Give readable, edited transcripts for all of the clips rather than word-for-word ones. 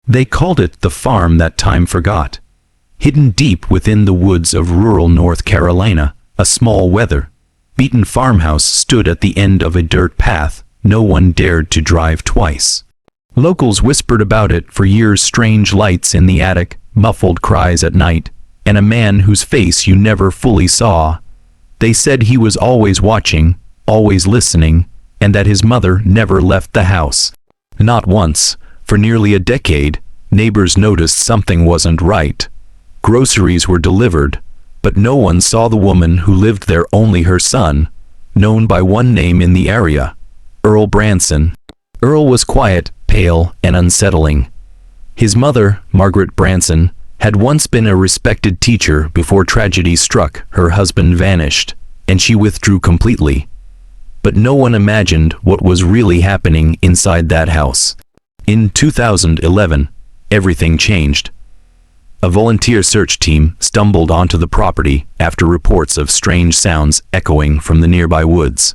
They called it the farm that time forgot. Hidden deep within the woods of rural North Carolina, a small weather-beaten farmhouse stood at the end of a dirt path no one dared to drive twice. Locals whispered about it for years: strange lights in the attic, muffled cries at night, and a man whose face you never fully saw. They said he was always watching, always listening, and that his mother never left the house. Not once. For nearly a decade, neighbors noticed something wasn't right. Groceries were delivered, but no one saw the woman who lived there, only her son, known by one name in the area: Earl Branson. Earl was quiet, pale, and unsettling. His mother, Margaret Branson, had once been a respected teacher before tragedy struck. Her husband vanished, and she withdrew completely. But no one imagined what was really happening inside that house. In 2011, everything changed. A volunteer search team stumbled onto the property after reports of strange sounds echoing from the nearby woods.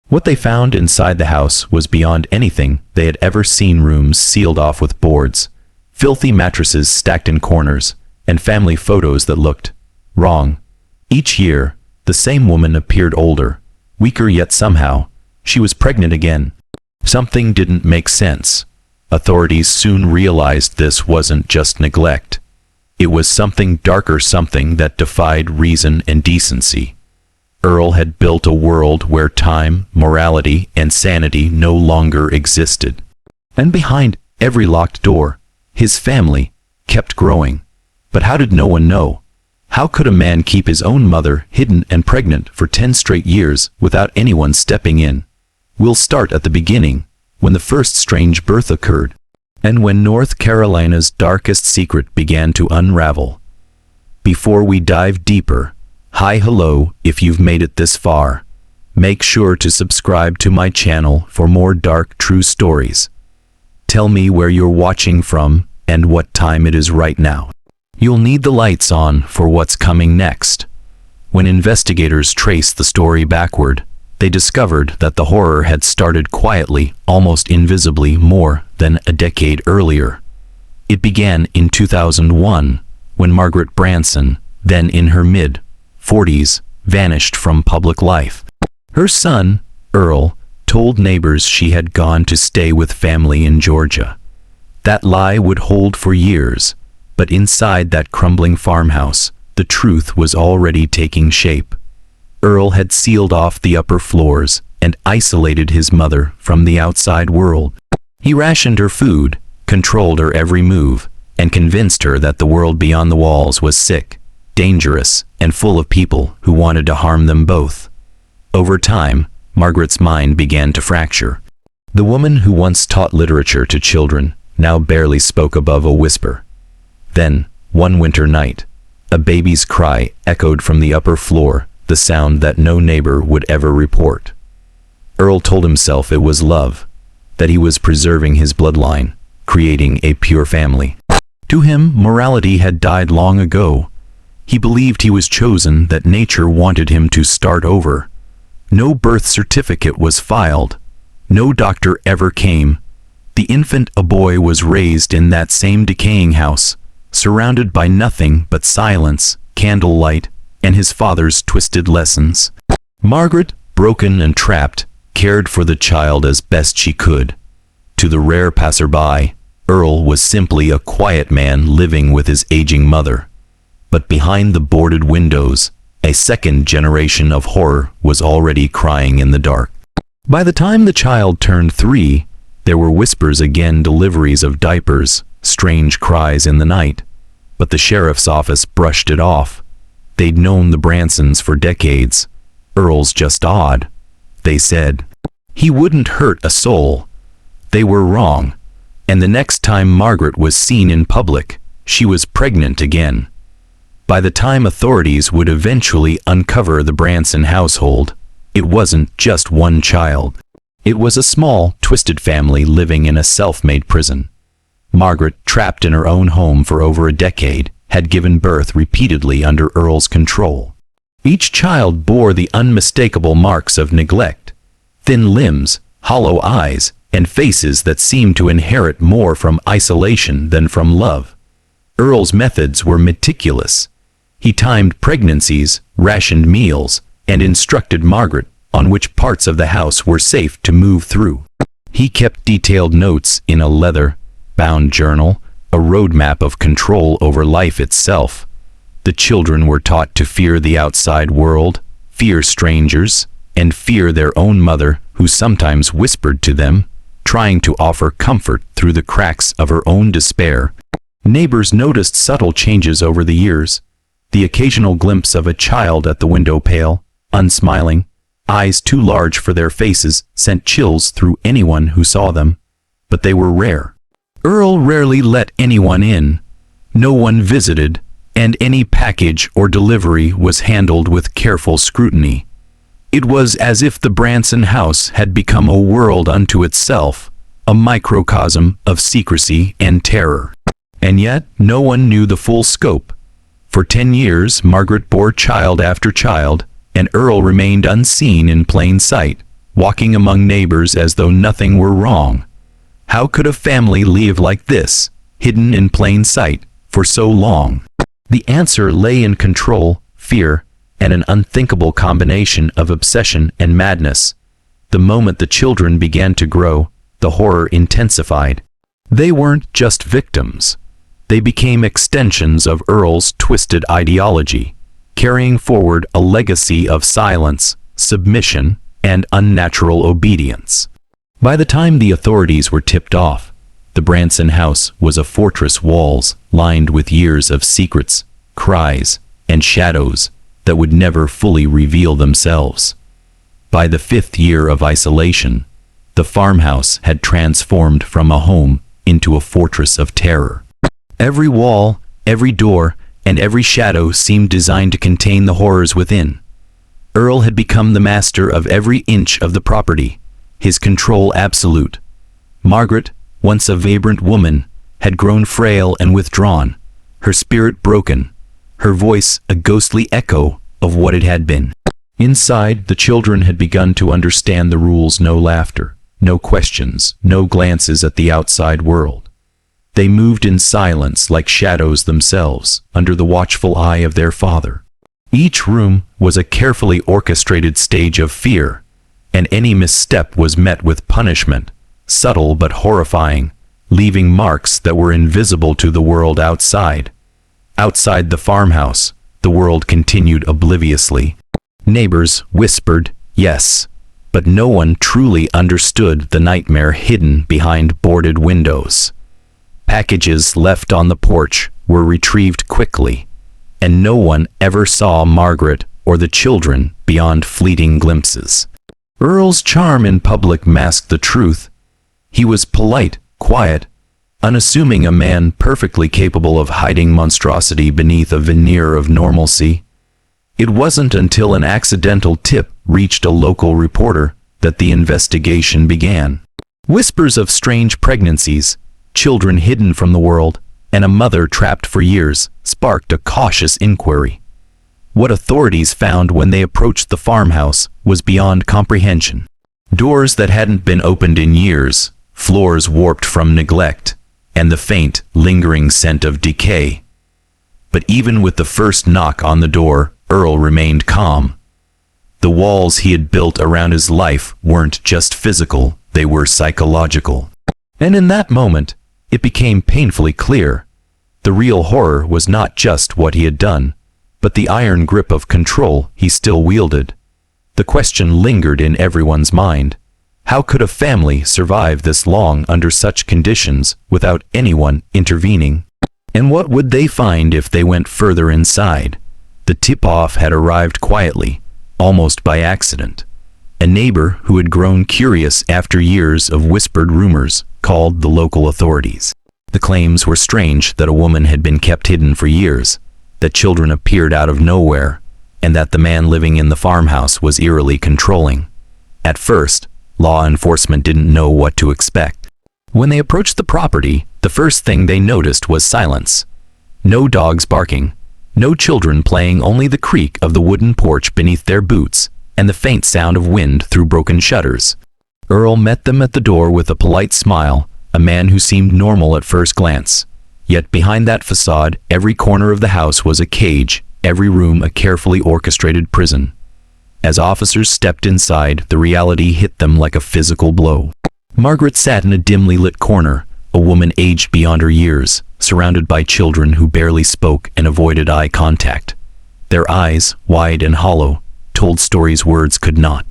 What they found inside the house was beyond anything they had ever seen: rooms sealed off with boards, filthy mattresses stacked in corners, and family photos that looked wrong. Each year, the same woman appeared older, weaker, yet somehow she was pregnant again. Something didn't make sense. Authorities soon realized this wasn't just neglect. It was something darker, something that defied reason and decency. Earl had built a world where time, morality, and sanity no longer existed. And behind every locked door, his family kept growing. But how did no one know? How could a man keep his own mother hidden and pregnant for 10 straight years without anyone stepping in? We'll start at the beginning, when the first strange birth occurred, and when North Carolina's darkest secret began to unravel. Before we dive deeper, hello, if you've made it this far. Make sure to subscribe to my channel for more dark, true stories. Tell me where you're watching from and what time it is right now. You'll need the lights on for what's coming next. When investigators traced the story backward, they discovered that the horror had started quietly, almost invisibly, more than a decade earlier. It began in 2001, when Margaret Branson, then in her mid-40s, vanished from public life. Her son, Earl, told neighbors she had gone to stay with family in Georgia. That lie would hold for years, but inside that crumbling farmhouse, the truth was already taking shape. Earl had sealed off the upper floors and isolated his mother from the outside world. He rationed her food, controlled her every move, and convinced her that the world beyond the walls was sick, dangerous, and full of people who wanted to harm them both. Over time, Margaret's mind began to fracture. The woman who once taught literature to children now barely spoke above a whisper. Then, one winter night, a baby's cry echoed from the upper floor, the sound that no neighbor would ever report. Earl told himself it was love, that he was preserving his bloodline, creating a pure family. To him, morality had died long ago. He believed he was chosen, that nature wanted him to start over. No birth certificate was filed. No doctor ever came. The infant, a boy, was raised in that same decaying house, surrounded by nothing but silence, candlelight, and his father's twisted lessons. Margaret, broken and trapped, cared for the child as best she could. To the rare passerby, Earl was simply a quiet man living with his aging mother. But behind the boarded windows, a second generation of horror was already crying in the dark. By the time the child turned 3, there were whispers again, deliveries of diapers, strange cries in the night. But the sheriff's office brushed it off. They'd known the Bransons for decades. Earl's just odd, they said. He wouldn't hurt a soul. They were wrong. And the next time Margaret was seen in public, she was pregnant again. By the time authorities would eventually uncover the Branson household, it wasn't just one child. It was a small, twisted family living in a self-made prison. Margaret, trapped in her own home for over a decade, had given birth repeatedly under Earl's control. Each child bore the unmistakable marks of neglect: thin limbs, hollow eyes, and faces that seemed to inherit more from isolation than from love. Earl's methods were meticulous. He timed pregnancies, rationed meals, and instructed Margaret on which parts of the house were safe to move through. He kept detailed notes in a leather-bound journal, a roadmap of control over life itself. The children were taught to fear the outside world, fear strangers, and fear their own mother, who sometimes whispered to them, trying to offer comfort through the cracks of her own despair. Neighbors noticed subtle changes over the years. The occasional glimpse of a child at the window pale, unsmiling, eyes too large for their faces, sent chills through anyone who saw them. But they were rare. Earl rarely let anyone in. No one visited, and any package or delivery was handled with careful scrutiny. It was as if the Branson house had become a world unto itself, a microcosm of secrecy and terror. And yet, no one knew the full scope. For 10 years, Margaret bore child after child, and Earl remained unseen in plain sight, walking among neighbors as though nothing were wrong. How could a family live like this, hidden in plain sight, for so long? The answer lay in control, fear, and an unthinkable combination of obsession and madness. The moment the children began to grow, the horror intensified. They weren't just victims. They became extensions of Earl's twisted ideology, carrying forward a legacy of silence, submission, and unnatural obedience. By the time the authorities were tipped off, the Branson house was a fortress walls lined with years of secrets, cries, and shadows that would never fully reveal themselves. By the 5th year of isolation, the farmhouse had transformed from a home into a fortress of terror. Every wall, every door, and every shadow seemed designed to contain the horrors within. Earl had become the master of every inch of the property, his control absolute. Margaret, once a vibrant woman, had grown frail and withdrawn, her spirit broken, her voice a ghostly echo of what it had been. Inside, the children had begun to understand the rules: no laughter, no questions, no glances at the outside world. They moved in silence like shadows themselves, under the watchful eye of their father. Each room was a carefully orchestrated stage of fear, and any misstep was met with punishment, subtle but horrifying, leaving marks that were invisible to the world outside. Outside the farmhouse, the world continued obliviously. Neighbors whispered, yes, but no one truly understood the nightmare hidden behind boarded windows. Packages left on the porch were retrieved quickly, and no one ever saw Margaret or the children beyond fleeting glimpses. Earl's charm in public masked the truth. He was polite, quiet, unassuming, a man perfectly capable of hiding monstrosity beneath a veneer of normalcy. It wasn't until an accidental tip reached a local reporter that the investigation began. Whispers of strange pregnancies, children hidden from the world, and a mother trapped for years sparked a cautious inquiry. What authorities found when they approached the farmhouse was beyond comprehension. Doors that hadn't been opened in years, floors warped from neglect, and the faint, lingering scent of decay. But even with the first knock on the door, Earl remained calm. The walls he had built around his life weren't just physical, they were psychological. And in that moment, it became painfully clear. The real horror was not just what he had done, but the iron grip of control he still wielded. The question lingered in everyone's mind. How could a family survive this long under such conditions without anyone intervening? And what would they find if they went further inside? The tip-off had arrived quietly, almost by accident. A neighbor who had grown curious after years of whispered rumors called the local authorities. The claims were strange: that a woman had been kept hidden for years, that children appeared out of nowhere, and that the man living in the farmhouse was eerily controlling. At first, law enforcement didn't know what to expect. When they approached the property, the first thing they noticed was silence. No dogs barking, no children playing, only the creak of the wooden porch beneath their boots, and the faint sound of wind through broken shutters. Earl met them at the door with a polite smile, a man who seemed normal at first glance. Yet behind that facade, every corner of the house was a cage, every room a carefully orchestrated prison. As officers stepped inside, the reality hit them like a physical blow. Margaret sat in a dimly lit corner, a woman aged beyond her years, surrounded by children who barely spoke and avoided eye contact. Their eyes, wide and hollow, told stories words could not.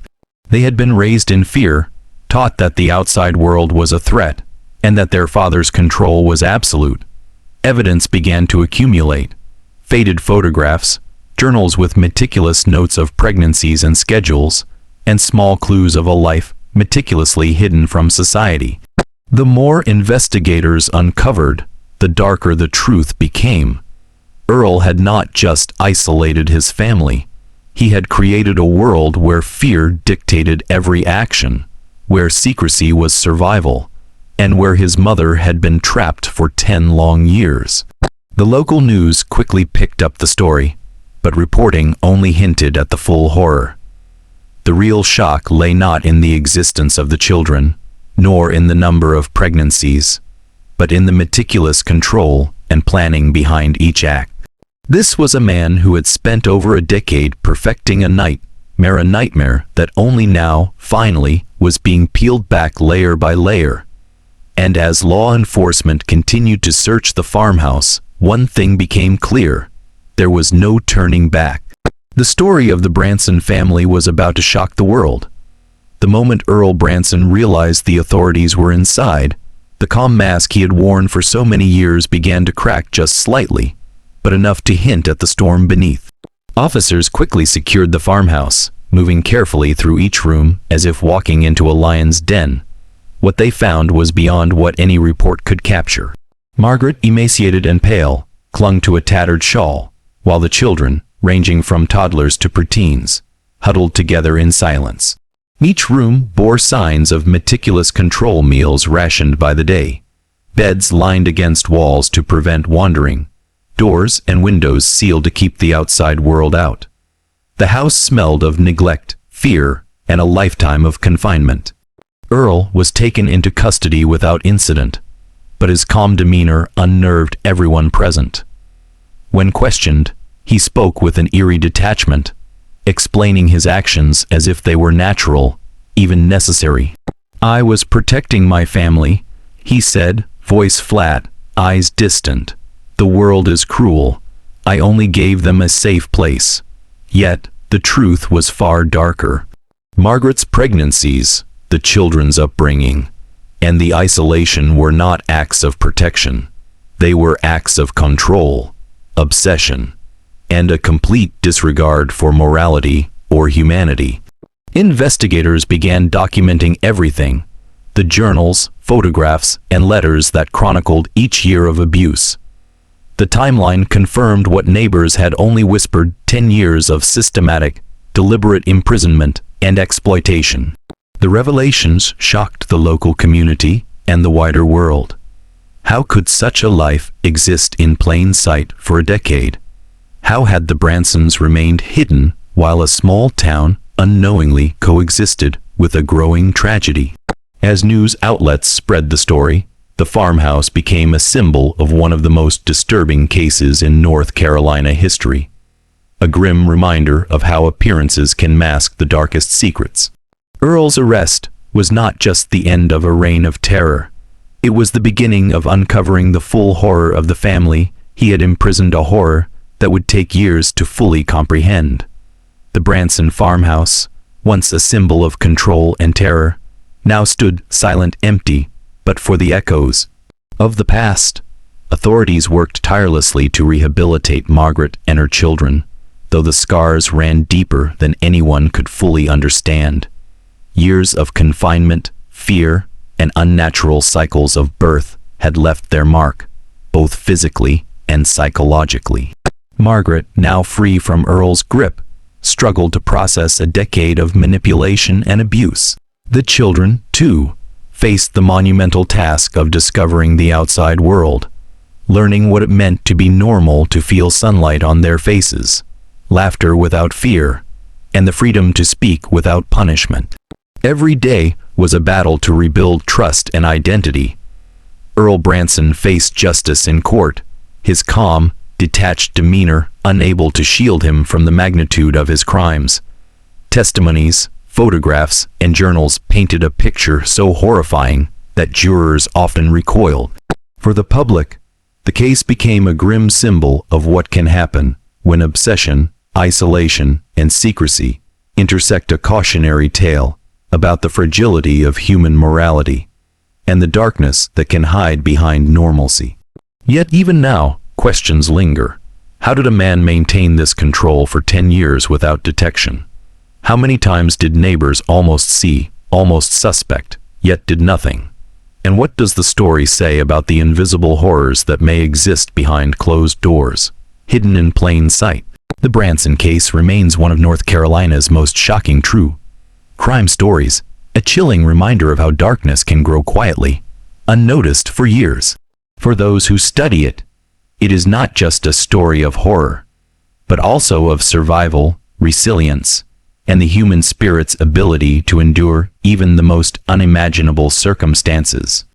They had been raised in fear, taught that the outside world was a threat, and that their father's control was absolute. Evidence began to accumulate. Faded photographs, journals with meticulous notes of pregnancies and schedules, and small clues of a life meticulously hidden from society. The more investigators uncovered, the darker the truth became. Earl had not just isolated his family. He had created a world where fear dictated every action, where secrecy was survival, and where his mother had been trapped for 10 long years. The local news quickly picked up the story, but reporting only hinted at the full horror. The real shock lay not in the existence of the children, nor in the number of pregnancies, but in the meticulous control and planning behind each act. This was a man who had spent over a decade perfecting a nightmare that only now, finally, was being peeled back layer by layer. And as law enforcement continued to search the farmhouse, one thing became clear: there was no turning back. The story of the Branson family was about to shock the world. The moment Earl Branson realized the authorities were inside, the calm mask he had worn for so many years began to crack just slightly, but enough to hint at the storm beneath. Officers quickly secured the farmhouse, moving carefully through each room as if walking into a lion's den. What they found was beyond what any report could capture. Margaret, emaciated and pale, clung to a tattered shawl, while the children, ranging from toddlers to preteens, huddled together in silence. Each room bore signs of meticulous control, meals rationed by the day, beds lined against walls to prevent wandering, doors and windows sealed to keep the outside world out. The house smelled of neglect, fear, and a lifetime of confinement. Earl was taken into custody without incident, but his calm demeanor unnerved everyone present. When questioned, he spoke with an eerie detachment, explaining his actions as if they were natural, even necessary. "I was protecting my family," he said, voice flat, eyes distant. "The world is cruel. I only gave them a safe place." Yet, the truth was far darker. Margaret's pregnancies, the children's upbringing, and the isolation were not acts of protection. They were acts of control, obsession, and a complete disregard for morality or humanity. Investigators began documenting everything: the journals, photographs, and letters that chronicled each year of abuse. The timeline confirmed what neighbors had only whispered: 10 years of systematic, deliberate imprisonment and exploitation. The revelations shocked the local community and the wider world. How could such a life exist in plain sight for a decade? How had the Bransons remained hidden while a small town unknowingly coexisted with a growing tragedy? As news outlets spread the story, the farmhouse became a symbol of one of the most disturbing cases in North Carolina history. A grim reminder of how appearances can mask the darkest secrets. Earl's arrest was not just the end of a reign of terror. It was the beginning of uncovering the full horror of the family he had imprisoned, a horror that would take years to fully comprehend. The Branson farmhouse, once a symbol of control and terror, now stood silent, empty, but for the echoes of the past. Authorities worked tirelessly to rehabilitate Margaret and her children, though the scars ran deeper than anyone could fully understand. Years of confinement, fear, and unnatural cycles of birth had left their mark, both physically and psychologically. Margaret, now free from Earl's grip, struggled to process a decade of manipulation and abuse. The children, too, faced the monumental task of discovering the outside world, learning what it meant to be normal, to feel sunlight on their faces, laughter without fear, and the freedom to speak without punishment. Every day was a battle to rebuild trust and identity. Earl Branson faced justice in court, his calm, detached demeanor unable to shield him from the magnitude of his crimes. Testimonies, photographs, and journals painted a picture so horrifying that jurors often recoiled. For the public, the case became a grim symbol of what can happen when obsession, isolation, and secrecy intersect, a cautionary tale about the fragility of human morality and the darkness that can hide behind normalcy. Yet even now, questions linger. How did a man maintain this control for 10 years without detection? How many times did neighbors almost see, almost suspect, yet did nothing? And what does the story say about the invisible horrors that may exist behind closed doors, hidden in plain sight? The Branson case remains one of North Carolina's most shocking true crime stories, a chilling reminder of how darkness can grow quietly, unnoticed for years. For those who study it, it is not just a story of horror, but also of survival, resilience, and the human spirit's ability to endure even the most unimaginable circumstances.